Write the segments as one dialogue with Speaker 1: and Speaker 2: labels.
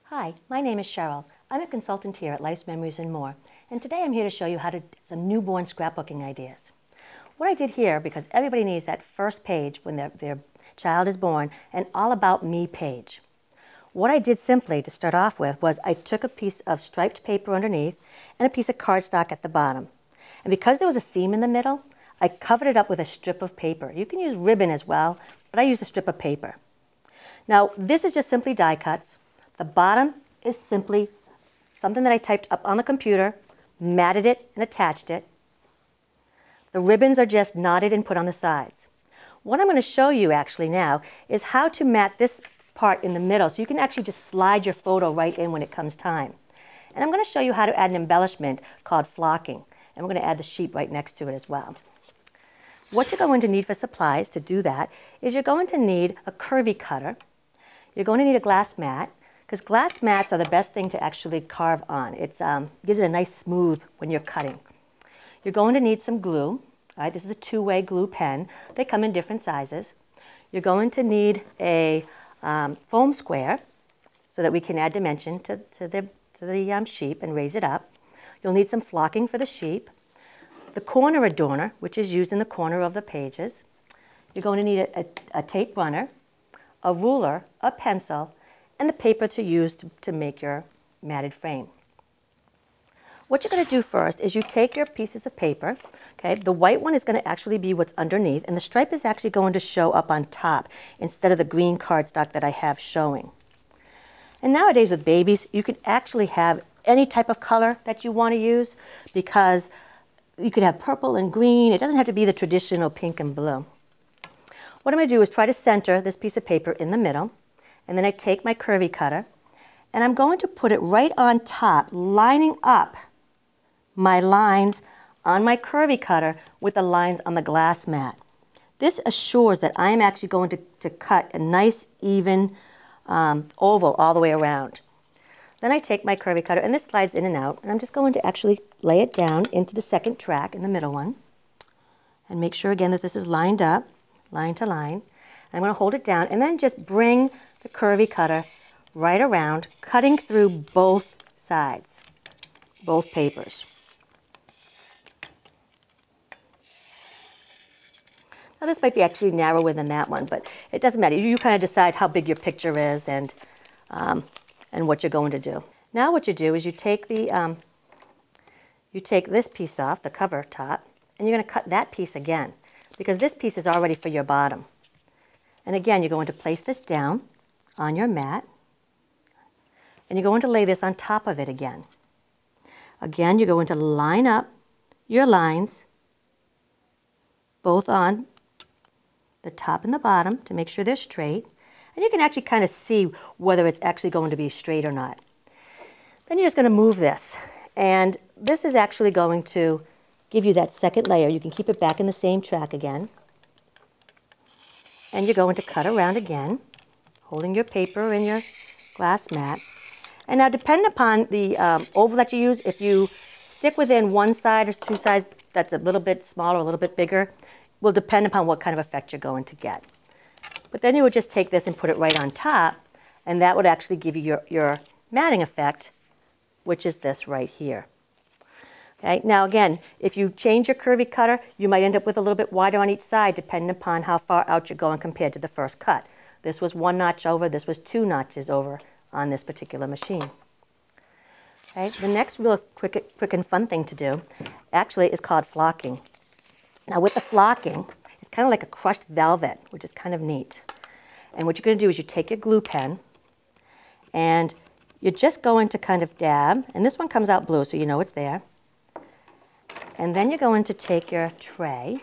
Speaker 1: Hi, my name is Cheryl. I'm a consultant here at Life's Memories and More, and today I'm here to show you how to do some newborn scrapbooking ideas. What I did here, because everybody needs that first page when their child is born, an all about me page. What I did simply to start off with was I took a piece of striped paper underneath and a piece of cardstock at the bottom. And because there was a seam in the middle, I covered it up with a strip of paper. You can use ribbon as well, but I used a strip of paper. Now, this is just simply die cuts. The bottom is simply something that I typed up on the computer, matted it and attached it. The ribbons are just knotted and put on the sides. What I'm going to show you actually now is how to mat this part in the middle so you can actually just slide your photo right in when it comes time. And I'm going to show you how to add an embellishment called flocking. And we're going to add the sheep right next to it as well. What you're going to need for supplies to do that is you're going to need a curvy cutter. You're going to need a glass mat, because glass mats are the best thing to actually carve on. It gives it a nice smooth when you're cutting. You're going to need some glue. All right, this is a two-way glue pen. They come in different sizes. You're going to need a foam square so that we can add dimension to the sheep and raise it up. You'll need some flocking for the sheep. The corner adorner, which is used in the corner of the pages. You're going to need a tape runner, a ruler, a pencil, and the paper to use to make your matted frame. What you're going to do first is you take your pieces of paper. Okay, the white one is going to actually be what's underneath, and the stripe is actually going to show up on top instead of the green cardstock that I have showing. And nowadays with babies, you can actually have any type of color that you want to use, because you could have purple and green. It doesn't have to be the traditional pink and blue. What I'm going to do is try to center this piece of paper in the middle, and then I take my curvy cutter, and I'm going to put it right on top, lining up my lines on my curvy cutter with the lines on the glass mat. This assures that I'm actually going to cut a nice, even oval all the way around. Then I take my curvy cutter, and this slides in and out, and I'm just going to actually lay it down into the second track in the middle one, and make sure again that this is lined up, line to line. I'm going to hold it down and then just bring the curvy cutter right around, cutting through both sides, both papers. Now this might be actually narrower than that one, but it doesn't matter. You kind of decide how big your picture is and what you're going to do. Now what you do is you take this piece off, the cover top, and you're going to cut that piece again, because this piece is already for your bottom. And again, you're going to place this down on your mat, and you're going to lay this on top of it again. Again, you're going to line up your lines both on the top and the bottom to make sure they're straight. And you can actually kind of see whether it's actually going to be straight or not. Then you're just going to move this. And this is actually going to give you that second layer. You can keep it back in the same track again. And you're going to cut around again, holding your paper and your glass mat. And now, depending upon the oval that you use, if you stick within one side or two sides that's a little bit smaller, a little bit bigger, will depend upon what kind of effect you're going to get. But then you would just take this and put it right on top, and that would actually give you your matting effect, which is this right here. Okay? Now again, if you change your curvy cutter, you might end up with a little bit wider on each side, depending upon how far out you're going compared to the first cut. This was 1 notch over, this was 2 notches over on this particular machine. Okay? The next real quick and fun thing to do actually is called flocking. Now with the flocking, it's kind of like a crushed velvet, which is kind of neat. And what you're going to do is you take your glue pen, and you're just going to kind of dab, and this one comes out blue so you know it's there. And then you're going to take your tray,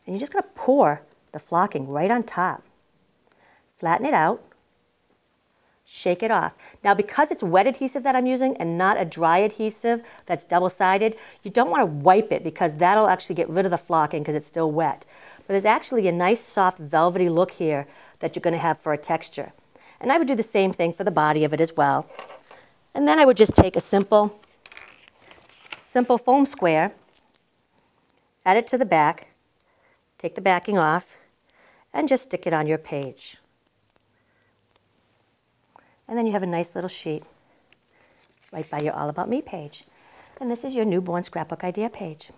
Speaker 1: and you're just going to pour the flocking right on top. Flatten it out, shake it off. Now because it's wet adhesive that I'm using and not a dry adhesive that's double-sided, you don't want to wipe it, because that'll actually get rid of the flocking because it's still wet. But there's actually a nice soft velvety look here that you're going to have for a texture. And I would do the same thing for the body of it as well. And then I would just take a simple foam square, add it to the back, take the backing off, and just stick it on your page. And then you have a nice little sheet right by your All About Me page. And this is your newborn scrapbook idea page.